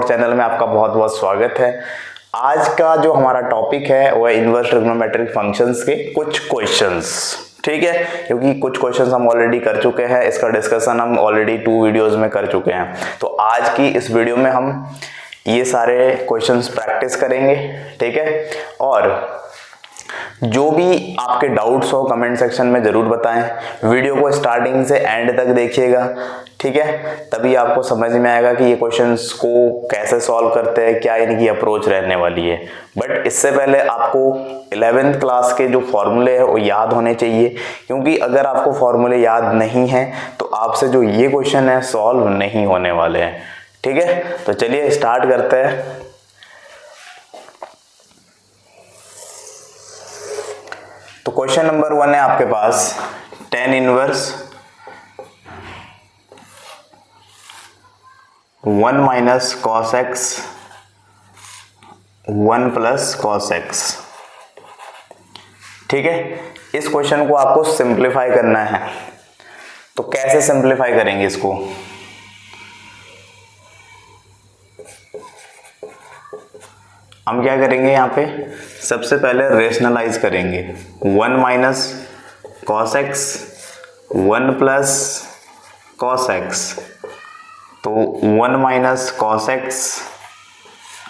Channel में आपका बहुत बहुत स्वागत है। आज का जो हमारा टॉपिक है वो है इनवर्स ट्रिग्नोमेट्रिक फंक्शंस के कुछ क्वेश्चंस। ठीक है, क्योंकि कुछ क्वेश्चंस हम ऑलरेडी कर चुके हैं, इसका डिस्कशन हम ऑलरेडी 2 वीडियोस में कर चुके हैं। तो आज की इस वीडियो में हम ये सारे क्वेश्चंस प्रैक्टिस करेंगे। ठीक है, और जो भी आपके डाउट्स हो कमेंट सेक्शन में जरूर बताएं। वीडियो को स्टार्टिंग से एंड तक देखिएगा। ठीक है, तभी आपको समझ में आएगा कि ये क्वेश्चंस को कैसे सॉल्व करते हैं, क्या इनकी अप्रोच रहने वाली है। बट इससे पहले आपको 11th क्लास के जो फॉर्मूले हैं वो याद होने चाहिए, क्योंकि अगर आपको फॉर्मूले याद नहीं है तो आपसे जो ये क्वेश्चन है सॉल्व नहीं होने वाले हैं। ठीक है, तो चलिए स्टार्ट करते हैं। तो क्वेश्चन नंबर 1 है आपके पास tan inverse 1 minus cos x 1 plus cos x. ठीक है, इस क्वेश्चन को आपको सिंप्लीफाई करना है। तो कैसे सिंप्लीफाई करेंगे इसको? हम क्या करेंगे, यहाँ पे सबसे पहले रेशनलाइज करेंगे। 1 minus cos x 1 plus cos x, तो 1 माइनस कॉस एक्स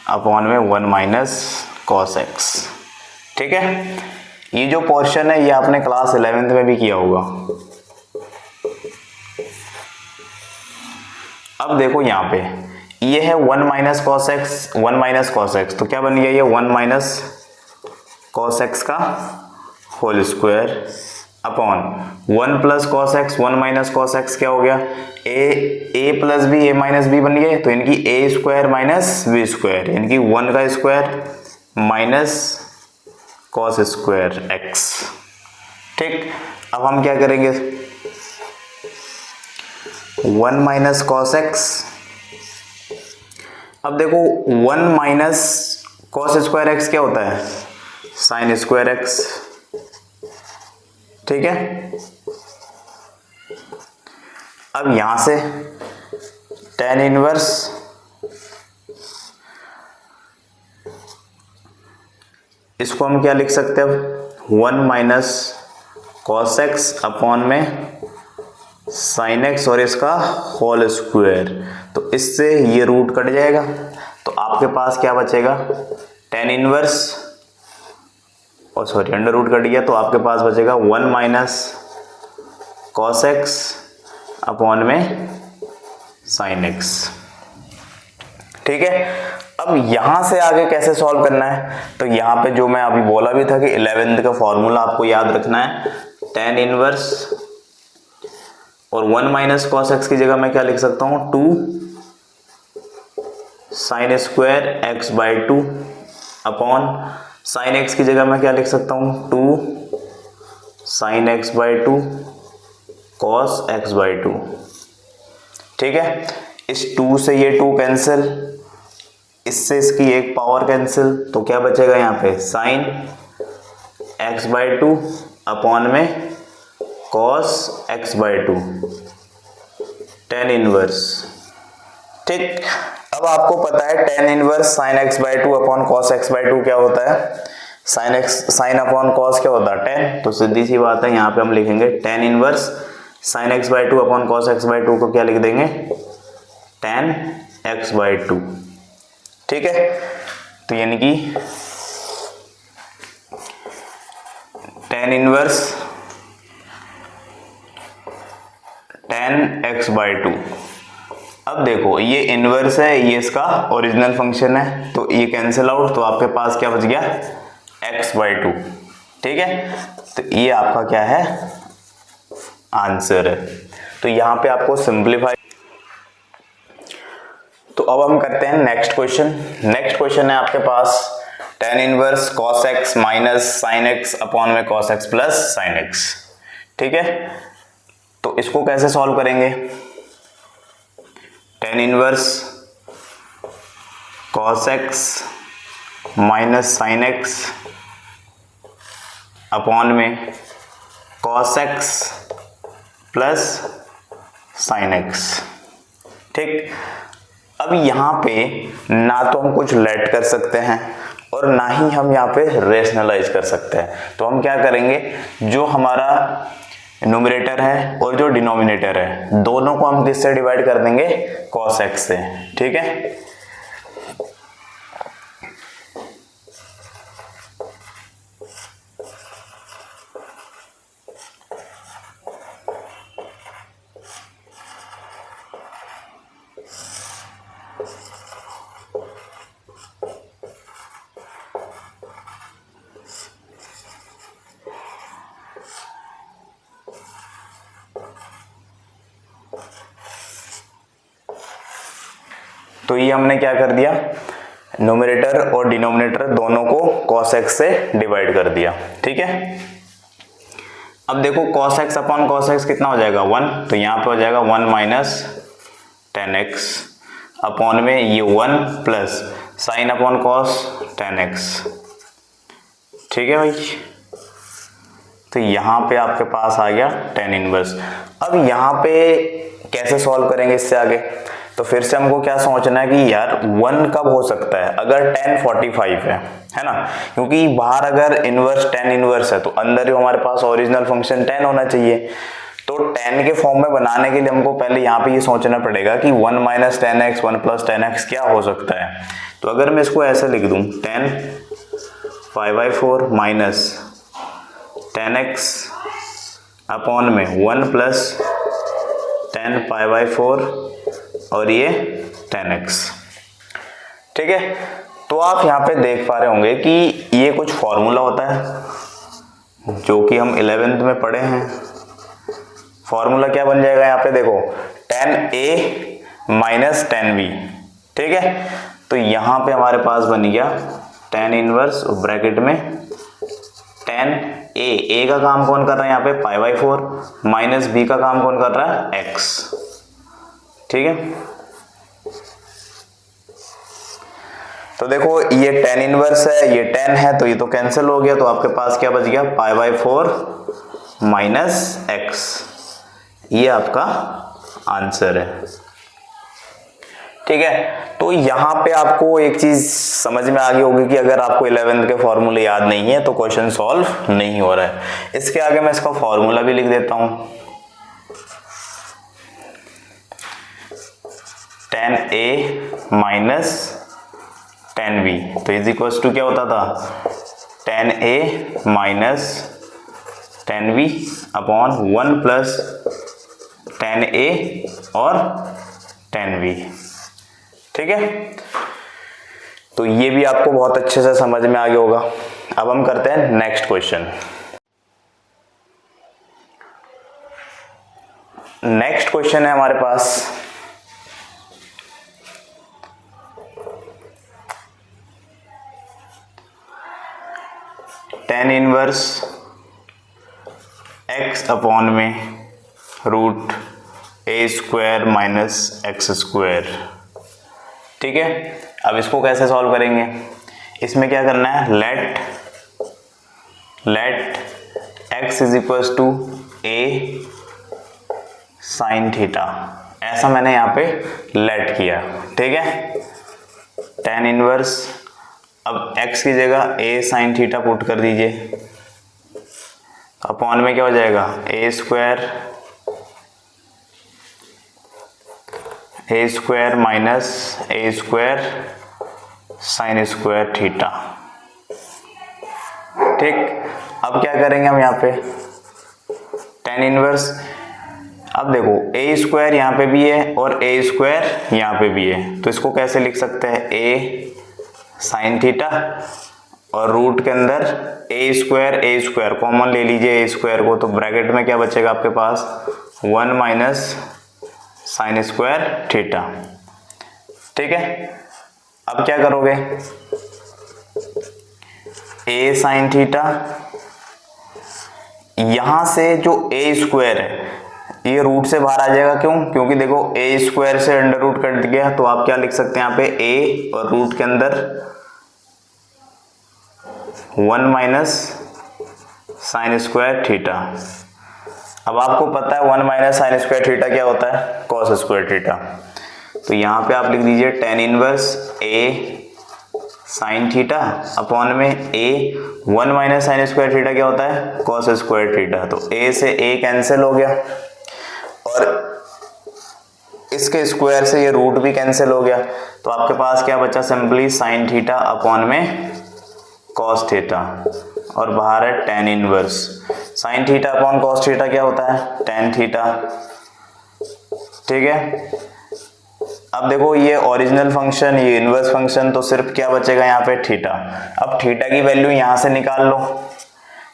अपॉन में 1 माइनस कॉस एक्स। ठीक है, ये जो पोर्शन है ये आपने क्लास 11th में भी किया होगा। अब देखो यहाँ पे ये है 1 minus cos x 1 minus cos x, तो क्या बन गया ये 1 माइनस कॉस एक्स का whole square upon 1 plus cos x 1 minus cos x क्या हो गया, A plus B A minus B बन गए, तो इनकी A square minus B square, इनकी 1 का square minus cos square x. ठीक, अब हम क्या करेंगे, 1 माइनस कॉस एक्स, अब देखो 1 माइनस कॉस स्क्वायर एक्स क्या होता है, साइन स्क्वायर एक्स। ठीक है, अब यहां से tan इनवर्स इसको हम क्या लिख सकते हैं, 1 माइनस कॉस एक्स अपॉन में साइन एक्स और इसका होल स्क्वायर, तो इससे ये रूट कट जाएगा, तो आपके पास क्या बचेगा, tan इनवर्स और सॉरी अंडर रूट कट गया, तो आपके पास बचेगा 1 माइनस कॉस एक्स अपॉन में साइन एक्स। ठीक है, अब यहां से आगे कैसे सॉल्व करना है, तो यहां पे जो मैं अभी बोला भी था कि 11th का फॉर्मूला आपको याद रखना है, tan इनवर्स और 1 माइनस कॉस एक्स की जगह मैं क्या लिख सकता हूं, 2 sine square x by 2 upon sine x की जगह मैं क्या लिख सकता हूं, 2 sine x by 2 cos x by 2। ठीक है, इस 2 से ये 2 कैंसिल, इससे इसकी एक पावर कैंसिल, तो क्या बचेगा यहाँ पे साइन एक्स बाई 2 अपॉन में cos x by 2 tan inverse. ठीक, अब आपको पता है tan inverse sin x by 2 upon cos x by 2 क्या होता है, sin अपॉन cos क्या होता है tan, तो सीधी सी बात है यहाँ पे हम लिखेंगे tan inverse sin x by 2 upon cos x by 2 को क्या लिख देंगे, tan x बाई 2। ठीक है, तो यानी कि tan inverse tan x by 2। अब देखो ये इनवर्स है, ये इसका ओरिजिनल फंक्शन है, तो ये कैंसिल आउट, तो आपके पास क्या बच गया, x बाई 2। ठीक है, तो ये आपका क्या है, आंसर है। तो यहां पे आपको सिंप्लीफाई। तो अब हम करते हैं नेक्स्ट क्वेश्चन। नेक्स्ट क्वेश्चन है आपके पास tan inverse cos x minus sin x upon में cos x plus sin x। ठीक है, तो इसको कैसे सॉल्व करेंगे, tan inverse cos x minus sin x upon में cos x plus sin x। ठीक, अब यहाँ पे ना तो हम कुछ लेट कर सकते हैं और ना ही हम यहाँ पे रेशनलाइज कर सकते हैं। तो हम क्या करेंगे, जो हमारा न्यूमरेटर है और जो डिनोमिनेटर है दोनों को हम किससे डिवाइड कर देंगे, cos x से। ठीक है, तो ये हमने क्या कर दिया, न्यूमरेटर और डिनोमिनेटर दोनों को cos x से डिवाइड कर दिया। ठीक है, अब देखो cos x upon cos x कितना हो जाएगा 1, तो यहाँ पे हो जाएगा 1 माइनस 10x अपॉन में ये 1 plus sine upon cos 10x। ठीक है भाई, तो यहाँ पे आपके पास आ गया tan इनवर्स। अब यहाँ पे कैसे सॉल्व करेंगे इससे आगे, तो फिर से हमको क्या सोचना है कि यार 1 कब हो सकता है, अगर tan 45 है ना, क्योंकि बाहर अगर इनवर्स tan इनवर्स है तो अंदर ही हमारे पास ओरिजिनल फंक्शन tan होना चाहिए। तो tan के फॉर्म में बनाने के लिए हमको पहले यहाँ पे ये सोचना पड़ेगा कि 1 माइनस 10x 1 प्लस 10x क्या हो सकता है। तो अगर मैं इसको ऐसे लिख दूं, tan 5/4 माइनस 10x अपॉन में 1 प्लस 10 π/4 और ये 10x। ठीक है, तो आप यहाँ पे देख पा रहे होंगे कि ये कुछ फॉर्मूला होता है जो कि हम 11th में पढ़े हैं। फॉर्मूला क्या बन जाएगा यहाँ पे देखो, tan a minus tan b। ठीक है, तो यहाँ पे हमारे पास बन गया tan इनवर्स ब्रैकेट में tan a का काम कौन कर रहा है यहाँ पे π/4 माइनस b का काम कौन कर रहा है x। ठीक है, तो देखो ये tan इनवर्स है, ये tan है, तो ये तो कैंसिल हो गया, तो आपके पास क्या बच गया π/4 माइनस x। ये आपका आंसर है। ठीक है, तो यहाँ पे आपको एक चीज समझ में आ गई होगी कि अगर आपको 11th के फॉर्मूले याद नहीं है तो क्वेश्चन सॉल्व नहीं हो रहा है। इसके आगे मैं इसका फॉर्मूला भी लिख देता हूं, tan a minus tan b, तो इज इक्वल टू क्या होता था, tan a minus tan b upon 1 plus tan a और tan b। ठीक है, तो ये भी आपको बहुत अच्छे से समझ में आ गया होगा। अब हम करते हैं नेक्स्ट क्वेश्चन। नेक्स्ट क्वेश्चन है हमारे पास tan इनवर्स x अपॉन में root a square minus x square. ठीक है, अब इसको कैसे सॉल्व करेंगे, इसमें क्या करना है, let x is equal to a sine theta, ऐसा मैंने यहाँ पे लेट किया। ठीक है, tan इनवर्स, अब x की जगह a साइन थीटा पुट कर दीजिए, अपॉन में क्या हो जाएगा a square minus a square sine square theta. ठीक, अब क्या करेंगे हम यहाँ पे tan इनवर्स, अब देखो a स्क्वायर यहाँ पे भी है और a स्क्वायर यहाँ पे भी है, तो इसको कैसे लिख सकते हैं, a साइन थीटा और रूट के अंदर a स्क्वायर कॉमन ले लीजिए a स्क्वायर को, तो ब्रैकेट में क्या बचेगा आपके पास 1 माइनस साइन स्क्वायर थीटा। ठीक है, अब क्या करोगे, a साइन थीटा, यहां से जो a स्क्वायर है ये रूट से बाहर आ जाएगा, क्यों, क्योंकि देखो a स्क्वायर से अंडर रूट कट गया, तो आप क्या लिख सकते हैं यहाँ पे a और रूट के अंदर 1 माइनस साइन स्क्वायर थीटा। अब आपको पता है 1 माइनस साइन स्क्वायर थीटा क्या होता है, कॉस स्क्वायर थीटा। तो यहाँ पे आप लिख दीजिए tan inverse a sine theta upon में a 1 minus sine square theta क्या होता है cos स्क्वायर थीटा। तो a से a कैंसिल हो गया और इसके स्क्वायर से ये रूट भी कैंसिल हो गया, तो आपके पास क्या बचा सिंपली साइन थीटा अपॉन में कॉस थीटा और बाहर है tan inverse. Sine theta upon cos theta क्या होता है tan थीटा। ठीक है, अब देखो ये ओरिजिनल फंक्शन ये इनवर्स फंक्शन, तो सिर्फ क्या बचेगा यहाँ पे थीटा। अब थीटा की वैल्यू यहाँ से निकाल लो,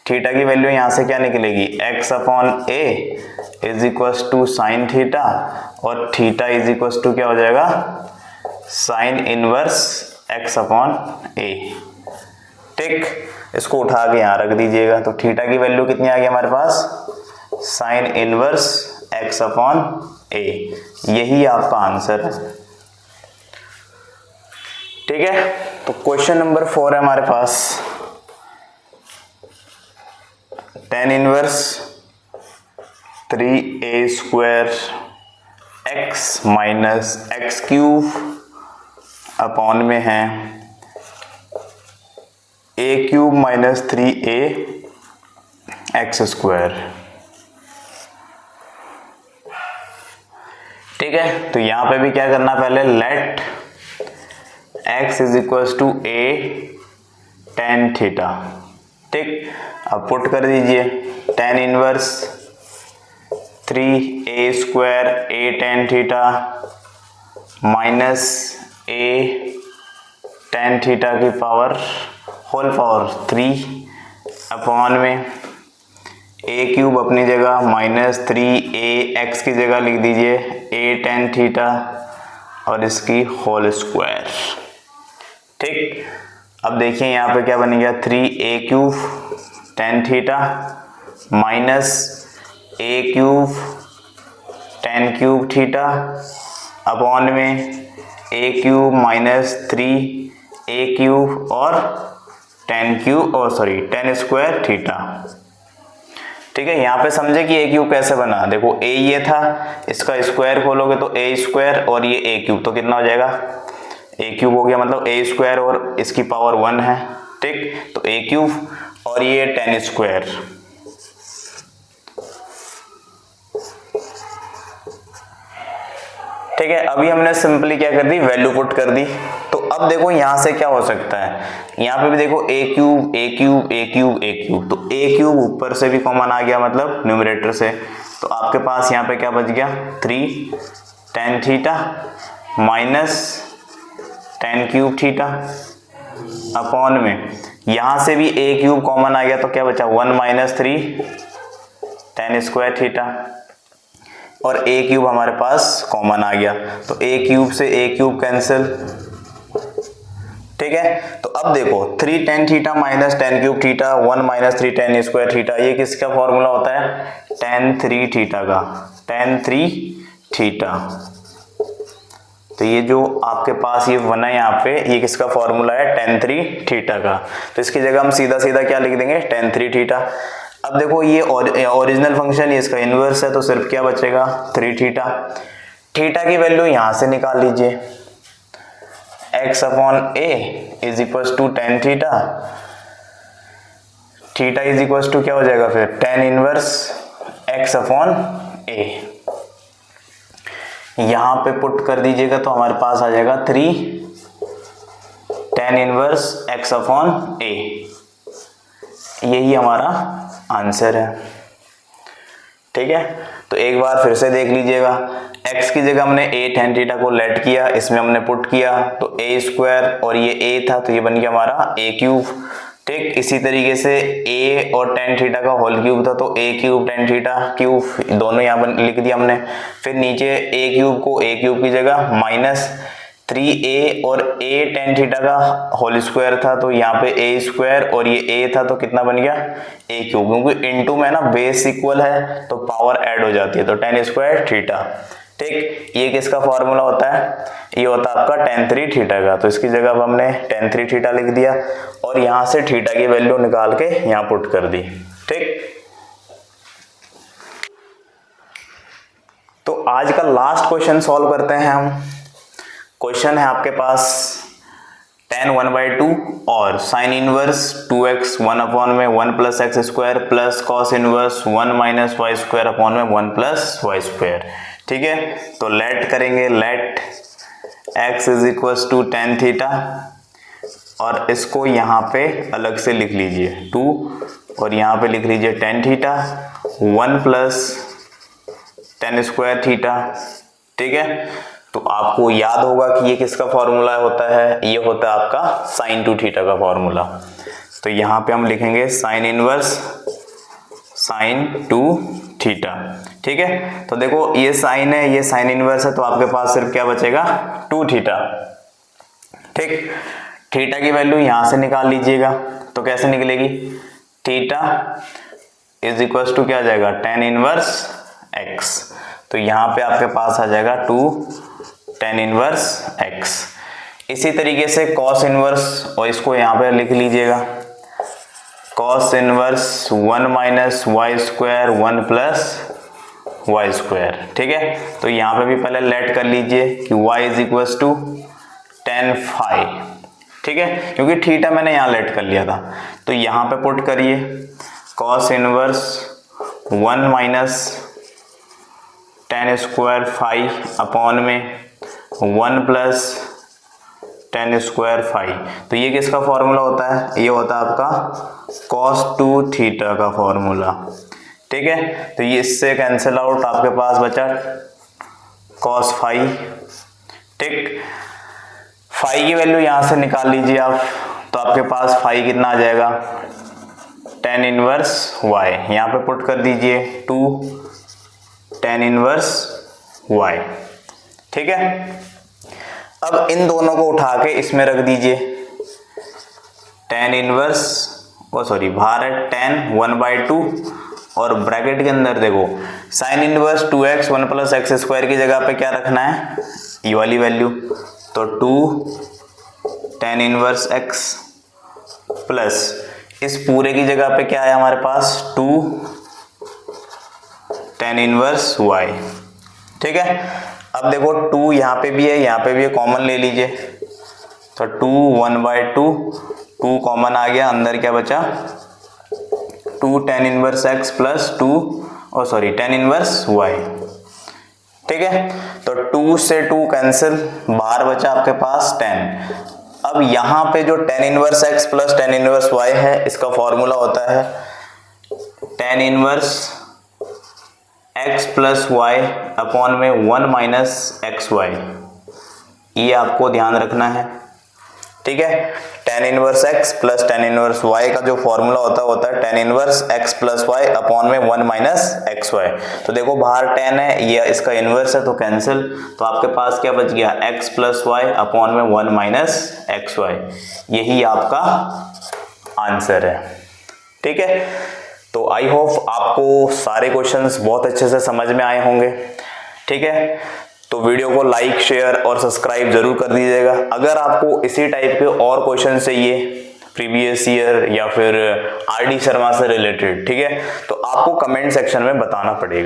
थीटा की वैल्यू यहाँ से क्या निकलेगी x upon a is equal to sine theta और थीटा इज इक्वल टू क्या हो जाएगा sine inverse x upon a. ठीक, इसको उठा के यहाँ रख दीजिएगा, तो थीटा की वैल्यू कितनी आ गई हमारे पास साइन इनवर्स x अपॉन ए। यही आपका आंसर है। ठीक है, तो क्वेश्चन नंबर 4 है हमारे पास tan inverse 3a square x minus x cube upon में है a cube minus 3a x square. ठीक है, तो यहां पे भी क्या करना पहले let x is equal to a tan theta. ठीक, अब पुट कर दीजिए tan inverse 3a square a tan theta minus a tan theta की पावर होल पावर 3 अपॉन में a क्यूब अपनी जगह माइनस 3a x की जगह लिख दीजिए a tan थीटा और इसकी होल स्क्वायर। ठीक, अब देखिए यहाँ पे क्या बन गया 3a cube tan theta minus a cube tan cube theta upon में a cube minus 3a cube और tan क्यूब और सॉरी tan स्क्वायर थीटा। ठीक है, यहाँ पे समझे कि a क्यूब कैसे बना। देखो a ये था, इसका स्क्वायर खोलोगे तो a स्क्वायर और ये a क्यूब, तो कितना हो जाएगा a क्यूब हो गया, मतलब a स्क्वायर और इसकी पावर 1 है। ठीक, तो a क्यूब और ये tan स्क्वायर। ठीक है, अभी हमने सिंपली क्या कर दी वैल्यू पुट कर दी। तो अब देखो यहां से क्या हो सकता है, यहाँ पे भी देखो a cube a cube a cube a cube, तो a क्यूब ऊपर से भी कॉमन आ गया मतलब न्यूमरेटर से, तो आपके पास यहाँ पे क्या बच गया 3 tan theta minus tan cube theta upon में यहां से भी a क्यूब कॉमन आ गया, तो क्या बचा 1 माइनस 3 tan स्क्वायर थीटा और a क्यूब हमारे पास कॉमन आ गया, तो a क्यूब से a क्यूब कैंसिल। ठीक है, तो अब देखो 3 tan theta minus tan cube theta 1 minus 3 tan square theta, ये किसका फॉर्मूला होता है tan 3 थीटा का, tan 3 थीटा। तो ये जो आपके पास ये बना है यहाँ पे, ये किसका फॉर्मूला है tan 3 थीटा का, तो इसकी जगह हम सीधा सीधा क्या लिख देंगे tan 3 थीटा। अब देखो ये ओरिजिनल फंक्शन ये इसका इनवर्स है, तो सिर्फ क्या बचेगा 3 थीटा। थीटा की वैल्यू यहां से निकाल लीजिए, x upon a is equal to tan theta, theta is equal to क्या हो जाएगा फिर tan inverse x upon a। यहां पे पुट कर दीजिएगा तो हमारे पास आ जाएगा 3 tan inverse x upon a। यही हमारा आंसर है। ठीक है, तो एक बार फिर से देख लीजिएगा, x की जगह हमने a tan थीटा को लेट किया, इसमें हमने पुट किया तो a स्क्वायर और ये a था तो ये बन गया हमारा a क्यूब। ठीक, इसी तरीके से a और tan थीटा का होल क्यूब था तो a cube tan theta cube, दोनों यहाँ पर लिख दिया हमने। फिर नीचे a क्यूब को a क्यूब की जगह माइनस 3a और a tan थीटा का होल स्क्वायर था तो यहाँ पे a स्क्वायर और ये a था तो कितना बन गया a क्यूब, क्योंकि इनटू में ना बेस इक्वल है तो पावर ऐड हो जाती है, तो tan स्क्वायर थीटा। ठीक, ये किसका फॉर्मूला होता है, ये होता है आपका tan 3 थीटा का, तो इसकी जगह अब हमने tan 3 थीटा लिख दिया और यहाँ से थीटा की वैल्यू निकाल के यहाँ पुट कर दी। ठीक, तो आज का लास्ट क्वेश्चन सॉल्व करते हैं हम। क्वेश्चन है आपके पास tan 1/2 और साइन इनवर्स 2x 1 अपॉन में 1 plus x square plus cos inverse 1 minus y square upon में 1 प्लस वाई स्क्वायर। ठीक है, तो लेट करेंगे, let x is equal to tan theta और इसको यहाँ पे अलग से लिख लीजिए 2 और यहाँ पे लिख लीजिए tan theta 1 plus tan square theta. ठीक है, तो आपको याद होगा कि ये किसका फॉर्मूला होता है, ये होता है आपका साइन 2 थीटा का फॉर्मूला। तो यहाँ पे हम लिखेंगे साइन इनवर्स साइन 2 थीटा। ठीक है, तो देखो ये साइन है, ये साइन इनवर्स है, तो आपके पास सिर्फ क्या बचेगा 2 थीटा। ठीक, थीटा की वैल्यू यहां से निकाल लीजिएगा, तो कैसे निकलेगी, थीटा इज इक्वल टू क्या आ जाएगा tan इनवर्स x। तो यहाँ पे आपके पास आ जाएगा 2 tan इनवर्स x। इसी तरीके से cos इनवर्स, और इसको यहाँ पे लिख लीजिएगा cos inverse 1 minus y square 1 plus y square. ठीक है, तो यहाँ पे भी पहले लेट कर लीजिए कि y is equal to tan phi. ठीक है, क्योंकि थीटा मैंने यहाँ लेट कर लिया था, तो यहाँ पे पुट करिए cos inverse 1 minus tan square phi upon में 1 प्लस tan स्क्वायर फाई। तो ये किसका फॉर्मूला होता है, ये होता है आपका cos 2 थीटा का फॉर्मूला। ठीक है, तो ये इससे कैंसिल आउट, आपके पास बचा cos फाई। ठीक, फाई की वैल्यू यहां से निकाल लीजिए आप, तो आपके पास फाई कितना आ जाएगा tan इनवर्स y, यहाँ पे पुट कर दीजिए 2 tan इनवर्स y। ठीक है, अब इन दोनों को उठा के इसमें रख दीजिए tan इनवर्स, बाहर है tan 1/2 और ब्रैकेट के अंदर देखो sine inverse 2x 1 plus x square की जगह पे क्या रखना है, ये वाली वैल्यू, तो 2 tan इनवर्स x प्लस इस पूरे की जगह पे क्या है हमारे पास 2 tan इनवर्स y। ठीक है, अब देखो 2 यहाँ पे भी है, यहाँ पे भी है, कॉमन ले लीजिए, तो 2 1/2, 2 कॉमन आ गया, अंदर क्या बचा 2 tan inverse x plus 2 tan inverse y। ठीक है, तो 2 से 2 कैंसिल, बाहर बचा आपके पास 10। अब यहाँ पे जो tan inverse x plus tan inverse y है, इसका फॉर्मूला होता है tan inverse x plus y upon में 1 माइनस एक्स वाई, ये आपको ध्यान रखना है। ठीक है, tan inverse x plus tan inverse y का जो फॉर्मूला होता है tan inverse x plus y upon में 1 माइनस एक्स वाई। तो देखो बाहर tan है, ये इसका इनवर्स है, तो कैंसिल, तो आपके पास क्या बच गया x प्लस वाई अपॉन में 1 माइनस एक्स वाई, यही आपका आंसर है। ठीक है, तो आई होप आपको सारे क्वेश्चंस बहुत अच्छे से समझ में आए होंगे। ठीक है, तो वीडियो को लाइक शेयर और सब्सक्राइब जरूर कर दीजिएगा। अगर आपको इसी टाइप के और क्वेश्चन चाहिए प्रीवियस ईयर या फिर आरडी शर्मा से रिलेटेड, ठीक है, तो आपको कमेंट सेक्शन में बताना पड़ेगा।